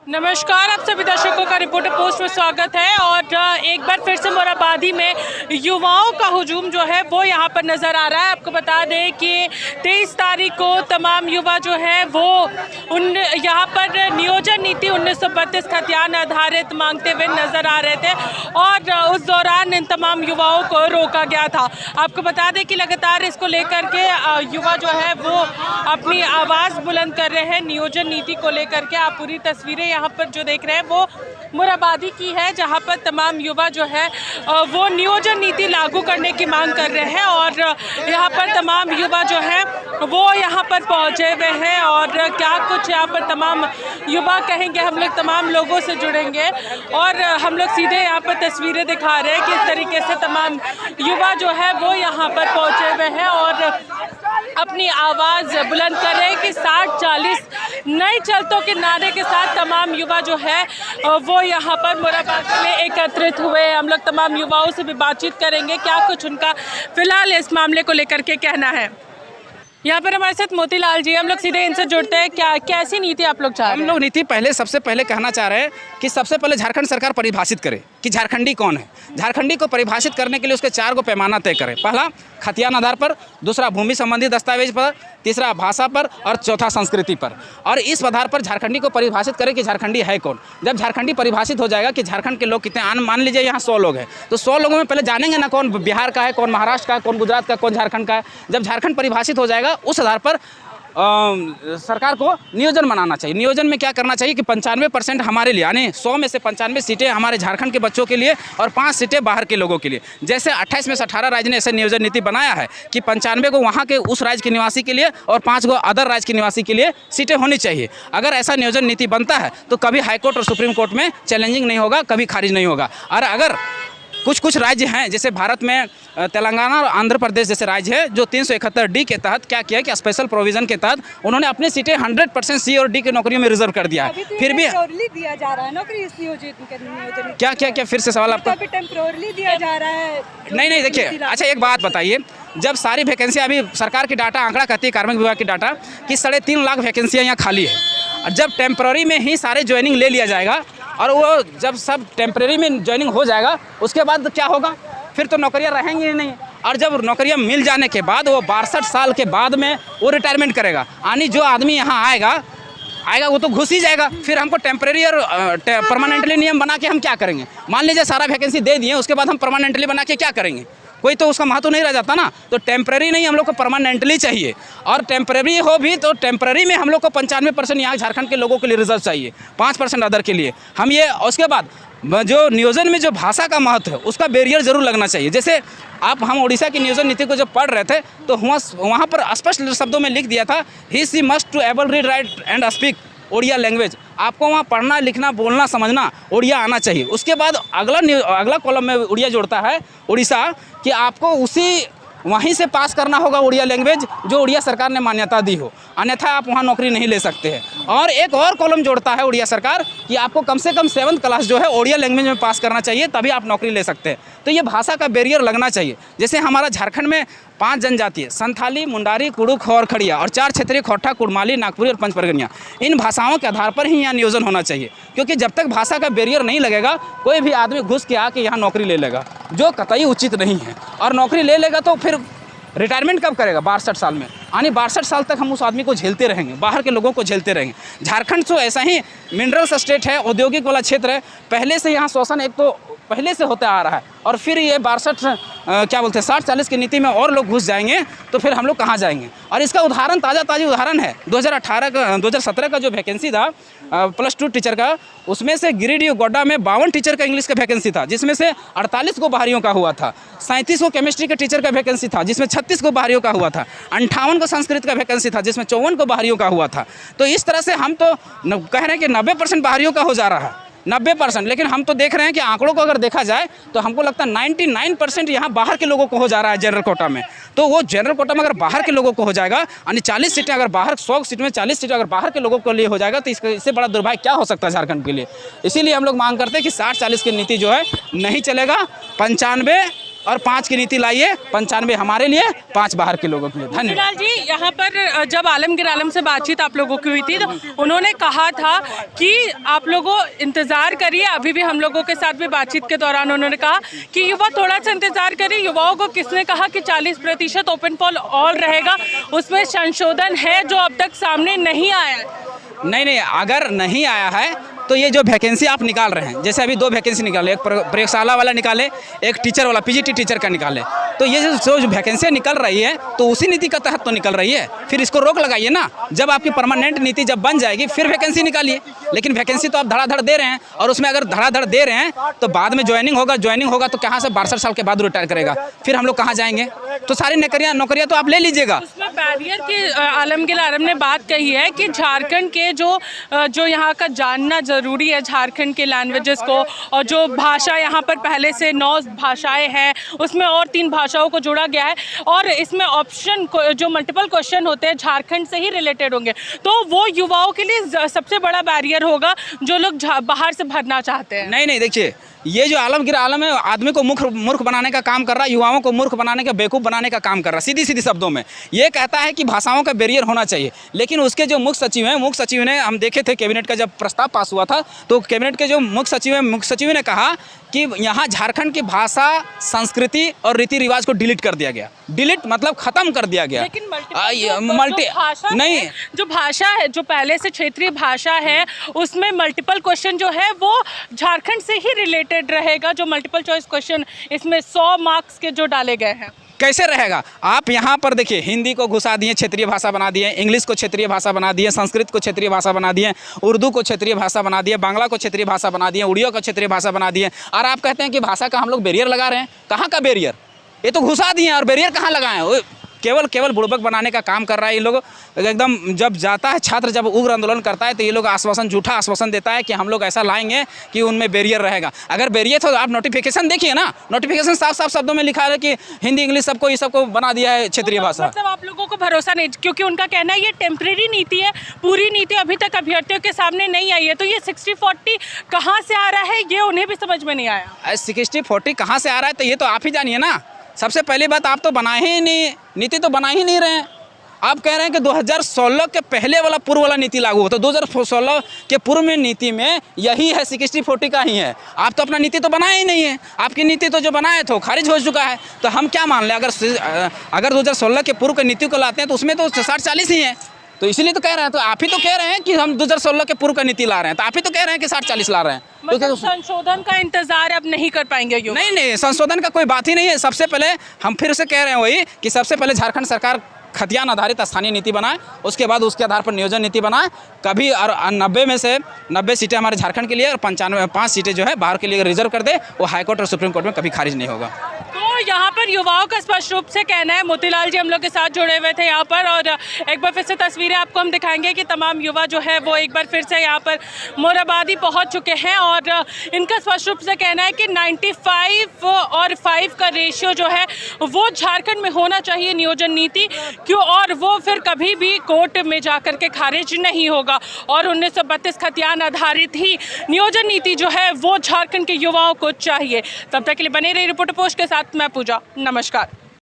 नमस्कार, आप सभी दर्शकों का रिपोर्टर पोस्ट में स्वागत है। और एक बार फिर से मोराबादी में युवाओं का हुजूम जो है वो यहाँ पर नज़र आ रहा है। आपको बता दें कि 23 तारीख को तमाम युवा जो है वो यहाँ पर नियोजन नीति 1932 खतियान आधारित मांगते हुए नज़र आ रहे थे और उस दौरान इन तमाम युवाओं को रोका गया था। आपको बता दें कि लगातार इसको लेकर के युवा जो है वो अपनी आवाज़ बुलंद कर रहे हैं नियोजन नीति को लेकर के। आप पूरी तस्वीरें यहाँ पर जो देख रहे हैं वो मोराबादी की है, जहाँ पर तमाम युवा जो है वो नियोजन नीति लागू करने की मांग कर रहे हैं और यहाँ पर तमाम युवा जो है वो यहाँ पर पहुँचे हुए हैं। और क्या कुछ यहाँ पर तमाम युवा कहेंगे, हम लोग तमाम लोगों से जुड़ेंगे और हम लोग सीधे यहाँ पर तस्वीरें दिखा रहे हैं किस तरीके से तमाम युवा जो है वो यहाँ पर पहुँचे हुए हैं और अपनी आवाज़ बुलंद कर रहे हैं कि 60-40 नए चलतों के नारे के साथ तमाम युवा जो है वो यहाँ पर मोराबादी में एकत्रित हुए। हम लोग तमाम युवाओं से भी बातचीत करेंगे, क्या कुछ उनका फिलहाल इस मामले को लेकर के कहना है। यहाँ पर हमारे साथ मोतीलाल जी, हम लोग सीधे इनसे जुड़ते हैं। क्या कैसी नीति आप लोग चाह रहे हैं? हम लोग नीति सबसे पहले कहना चाह रहे हैं कि सबसे पहले झारखंड सरकार परिभाषित करे कि झारखंडी कौन है। झारखंडी को परिभाषित करने के लिए उसके 4 पैमाना तय करें। पहला खतियान आधार पर, दूसरा भूमि संबंधी दस्तावेज पर, तीसरा भाषा पर और चौथा संस्कृति पर। और इस आधार पर झारखंडी को परिभाषित करें कि झारखंडी है कौन। जब झारखंडी परिभाषित हो जाएगा कि झारखंड के लोग कितने, मान लीजिए यहाँ 100 लोग हैं तो 100 लोगों में पहले जानेंगे ना कौन बिहार का है, कौन महाराष्ट्र का, कौन गुजरात का, कौन झारखंड का है। जब झारखंड परिभाषित हो जाएगा उस आधार पर सरकार को नियोजन बनाना चाहिए। नियोजन में क्या करना चाहिए कि 95% हमारे लिए, यानी 100 में से 95 सीटें हमारे झारखंड के बच्चों के लिए और 5 सीटें बाहर के लोगों के लिए। जैसे 28 में से 18 राज्य ने ऐसे नियोजन नीति बनाया है कि 95 को वहाँ के उस राज्य के निवासी के लिए और 5 को अदर राज्य के निवासी के लिए सीटें होनी चाहिए। अगर ऐसा नियोजन नीति बनता है तो कभी हाईकोर्ट और सुप्रीम कोर्ट में चैलेंजिंग नहीं होगा, कभी खारिज नहीं होगा। और अगर कुछ राज्य हैं जैसे भारत में तेलंगाना और आंध्र प्रदेश जैसे राज्य है जो 371D के तहत क्या किया कि स्पेशल प्रोविज़न के तहत उन्होंने अपनी सीटें 100% C और D की नौकरियों में रिजर्व कर दिया है। फिर भी दिया जा रहा है नौकरी इस नियोजन क्या फिर से सवाल आपका? अभी टेम्पोरली दिया जा रहा है। नहीं देखिए, अच्छा एक बात बताइए, जब सारी वैकेंसियाँ अभी सरकार की डाटा आंकड़ा कहती है, कार्मिक विभाग की डाटा कि 3.5 लाख वैकेंसियाँ यहाँ खाली है। और जब टेम्प्रेरी में ही सारे ज्वाइनिंग ले लिया जाएगा और वो जब सब टेम्प्रेरी में ज्वाइनिंग हो जाएगा उसके बाद क्या होगा? फिर तो नौकरियां रहेंगी ही नहीं। और जब नौकरियां मिल जाने के बाद वो 62 साल के बाद में वो रिटायरमेंट करेगा। यानी जो आदमी यहाँ आएगा वो तो घुस ही जाएगा। फिर हमको टेम्प्रेरी और परमानेंटली नियम बना के हम क्या करेंगे? मान लीजिए सारा वैकेंसी दे दिए, उसके बाद हम परमानेंटली बना के क्या करेंगे? कोई तो उसका महत्व नहीं रह जाता ना। तो टेम्प्रेरी नहीं, हम लोग को परमानेंटली चाहिए। और टेम्प्रेरी हो भी तो टेम्प्रेरी में हम लोग को 95% यहाँ झारखंड के लोगों के लिए रिजर्व चाहिए, 5% अदर के लिए हम ये। उसके बाद जो नियोजन में जो भाषा का महत्व है उसका बैरियर जरूर लगना चाहिए। जैसे हम उड़ीसा की नियोजन नीति को जब पढ़ रहे थे तो वहाँ पर स्पष्ट शब्दों में लिख दिया था ही she must to able read write and speak Odia language. आपको वहाँ पढ़ना लिखना बोलना समझना ओडिया आना चाहिए। उसके बाद अगला कॉलम में उड़िया जोड़ता है उड़ीसा कि आपको उसी वहीं से पास करना होगा उड़िया लैंग्वेज जो उड़िया सरकार ने मान्यता दी हो, अन्यथा आप वहाँ नौकरी नहीं ले सकते हैं। और एक और कॉलम जोड़ता है उड़िया सरकार कि आपको कम से कम 7th क्लास जो है उड़िया लैंग्वेज में पास करना चाहिए, तभी आप नौकरी ले सकते हैं। तो ये भाषा का बैरियर लगना चाहिए। जैसे हमारा झारखंड में 5 जनजाति है, संथाली, मुंडारी, कुड़ुक और खड़िया, और 4 क्षेत्रीय खोटा, कुड़माली, नागपुरी और पंचपरगनिया। इन भाषाओं के आधार पर ही यहाँ नियोजन होना चाहिए, क्योंकि जब तक भाषा का बैरियर नहीं लगेगा कोई भी आदमी घुस के आके यहाँ नौकरी ले लेगा, जो कतई उचित नहीं है। और नौकरी ले लेगा तो फिर रिटायरमेंट कब करेगा? 62 साल में। यानी 62 साल तक हम उस आदमी को झेलते रहेंगे, बाहर के लोगों को झेलते रहेंगे। झारखंड तो ऐसा ही मिनरल्स स्टेट है, औद्योगिक वाला क्षेत्र है। पहले से यहाँ शोषण एक तो पहले से होता आ रहा है और फिर ये 60-40 की नीति में और लोग घुस जाएंगे तो फिर हम लोग कहाँ जाएंगे? और इसका उदाहरण ताज़ा उदाहरण है 2017 का जो वैकेंसी था +2 टीचर का, उसमें से गिरिडीह गोड्डा में 52 टीचर का इंग्लिश का वैकेंसी था जिसमें से 48 को बाहरियों का हुआ था। 37 को केमिस्ट्री के टीचर का वैकेंसी था जिसमें 36 को बाहरियों का हुआ था। 58 को संस्कृत का वैकेंसी था जिसमें 54 को बाहरियों का हुआ था। तो इस तरह से हम तो कह रहे हैं कि 90% बाहरियों का हो जा रहा है, 90%। लेकिन हम तो देख रहे हैं कि आंकड़ों को अगर देखा जाए तो हमको लगता है 99% यहाँ बाहर के लोगों को हो जा रहा है जनरल कोटा में। तो वो जनरल कोटा में अगर बाहर के लोगों को हो जाएगा, यानी 40 सीटें अगर बाहर, 100 सीट में 40 सीटें अगर बाहर के लोगों के लिए हो जाएगा तो इससे बड़ा दुर्भाग्य क्या हो सकता है झारखंड के लिए। इसीलिए हम लोग मांग करते हैं कि 60-40 की नीति जो है नहीं चलेगा। 95 और 5 की नीति लाइए, 95 हमारे लिए, 5 बाहर के लोगों के लिए। धन्यवाद। मोतीलाल जी, यहाँ पर जब आलमगीर आलम से बातचीत आप लोगों की हुई थी तो उन्होंने कहा था कि आप लोगों इंतजार करिए। अभी भी हम लोगों के साथ भी बातचीत के दौरान उन्होंने कहा कि युवा थोड़ा सा इंतजार करिए। युवाओं को किसने कहा कि 40% ओपन फॉर ऑल रहेगा, उसमें संशोधन है जो अब तक सामने नहीं आया है। नहीं, अगर नहीं आया है तो ये जो वैकेंसी आप निकाल रहे हैं, जैसे अभी 2 वैकेंसी निकाले, एक प्रयोगशाला वाला निकाले, एक टीचर वाला पीजीटी टीचर का निकाले, तो ये जो वैकेंसी निकल रही है तो उसी नीति का तहत तो निकल रही है। फिर इसको रोक लगाइए ना, जब आपकी परमानेंट नीति जब बन जाएगी फिर वैकेंसी निकालिए। लेकिन वैकेंसी तो आप धड़ाधड़ दे रहे हैं, और उसमें अगर धड़ाधड़ दे रहे हैं तो बाद में ज्वाइनिंग होगा तो कहाँ से 62 साल के बाद रिटायर करेगा, फिर हम लोग कहाँ जाएंगे? तो सारी नौकरियाँ तो आप ले लीजिएगा। उसमें बैरियर की आलमगीर आलम ने बात कही है कि झारखंड के जो यहाँ का जानना ज़रूरी है, झारखंड के लैंग्वेजेस को, और जो भाषा यहाँ पर पहले से 9 भाषाएं हैं, उसमें और 3 भाषाओं को जोड़ा गया है, और इसमें ऑप्शन जो मल्टीपल क्वेश्चन होते हैं झारखंड से ही रिलेटेड होंगे, तो वो युवाओं के लिए सबसे बड़ा बैरियर होगा जो लोग बाहर से भरना चाहते हैं। नहीं, देखिए, ये जो आलमगीर आलम है आदमी को मूर्ख बनाने का काम कर रहा है, युवाओं को मूर्ख बनाने का, बेवकूफ़ बनाने का काम कर रहा है। सीधी शब्दों में ये कहता है कि भाषाओं का बैरियर होना चाहिए, लेकिन उसके जो मुख्य सचिव ने हम देखे थे, कैबिनेट का जब प्रस्ताव पास हुआ था तो कैबिनेट के जो मुख्य सचिव ने कहा कि यहाँ झारखंड की भाषा, संस्कृति और रीति रिवाज को डिलीट कर दिया गया। डिलीट मतलब खत्म कर दिया गया। लेकिन जो भाषा है, जो पहले से क्षेत्रीय भाषा है, उसमें मल्टीपल क्वेश्चन जो है वो झारखंड से ही रिलेटेड रहेगा। जो मल्टीपल चॉइस क्वेश्चन इसमें 100 मार्क्स के जो डाले गए हैं, कैसे रहेगा? आप यहाँ पर देखिए, हिंदी को घुसा दिए, क्षेत्रीय भाषा बना दिए, इंग्लिश को क्षेत्रीय भाषा बना दिए, संस्कृत को क्षेत्रीय भाषा बना दिए, उर्दू को क्षेत्रीय भाषा बना दिए, बांग्ला को क्षेत्रीय भाषा बना दिए, उड़िया को क्षेत्रीय भाषा बना दिए, और आप कहते हैं कि भाषा का हम लोग बैरियर लगा रहे हैं। कहाँ का बैरियर? ये तो घुसा दिए, और बैरियर कहाँ लगाए? केवल बुड़बक बनाने का काम कर रहा है ये लोग। एकदम जब जाता है छात्र, जब उग्र आंदोलन करता है तो ये लोग झूठा आश्वासन देता है कि हम लोग ऐसा लाएंगे कि उनमें बैरियर रहेगा। अगर बैरियर तो आप नोटिफिकेशन देखिए ना, नोटिफिकेशन साफ शब्दों में लिखा है कि हिंदी इंग्लिश सबको बना दिया है क्षेत्रीय भाषा। मतलब आप लोगों को भरोसा नहीं, क्योंकि उनका कहना है ये टेम्परेरी नीति है, पूरी नीति अभी तक अभ्यर्थियों के सामने नहीं आई है। तो ये 60-40 कहाँ से आ रहा है, ये उन्हें भी समझ में नहीं आया। 60-40 कहाँ से आ रहा है तो ये तो आप ही जानिए ना। सबसे पहली बात, आप तो बनाए ही नहीं, नीति तो बना ही नहीं रहे हैं। आप कह रहे हैं कि 2016 के पहले वाला पूर्व वाला नीति लागू हो, तो 2016 के पूर्व में नीति में यही है, 60-40 का ही है। आप तो अपना नीति तो बनाए ही नहीं है। आपकी नीति तो जो बनाए थे खारिज हो चुका है, तो हम क्या मान लें? अगर 2016 के पूर्व की नीति को लाते हैं तो उसमें तो 60-40 ही है, तो इसीलिए तो कह रहे हैं। तो आप ही तो कह रहे हैं कि हम 2016 के पूर्व का नीति ला रहे हैं, तो आप ही तो कह रहे हैं कि 60-40 ला रहे हैं। मतलब संशोधन का इंतजार अब नहीं कर पाएंगे? नहीं, संशोधन का कोई बात ही नहीं है। सबसे पहले हम फिर से कह रहे हैं वही कि सबसे पहले झारखंड सरकार खतियान आधारित स्थानीय नीति बनाए, उसके बाद उसके आधार पर नियोजन नीति बनाए। कभी और 90 में से 90 सीटें हमारे झारखंड के लिए और 5 सीटें जो है बाहर के लिए रिजर्व कर दे, वो हाईकोर्ट और सुप्रीम कोर्ट में कभी खारिज नहीं होगा। तो यहाँ पर युवाओं का स्पष्ट रूप से कहना है, मोतीलाल जी हम लोग के साथ जुड़े हुए थे यहाँ पर, और एक बार फिर से तस्वीरें आपको हम दिखाएंगे कि तमाम युवा जो है वो एक बार फिर से यहाँ पर मोराबादी पहुँच चुके हैं, और इनका स्पष्ट रूप से कहना है कि 95 और 5 का रेशियो जो है वो झारखंड में होना चाहिए नियोजन नीति क्यों, और वो फिर कभी भी कोर्ट में जाकर के खारिज नहीं होगा। और 1932 खतियान आधारित ही नियोजन नीति जो है वो झारखंड के युवाओं को चाहिए। तब तक के लिए बने रही रिपोर्टर पोस्ट के साथ मैं पूजा। नमस्कार।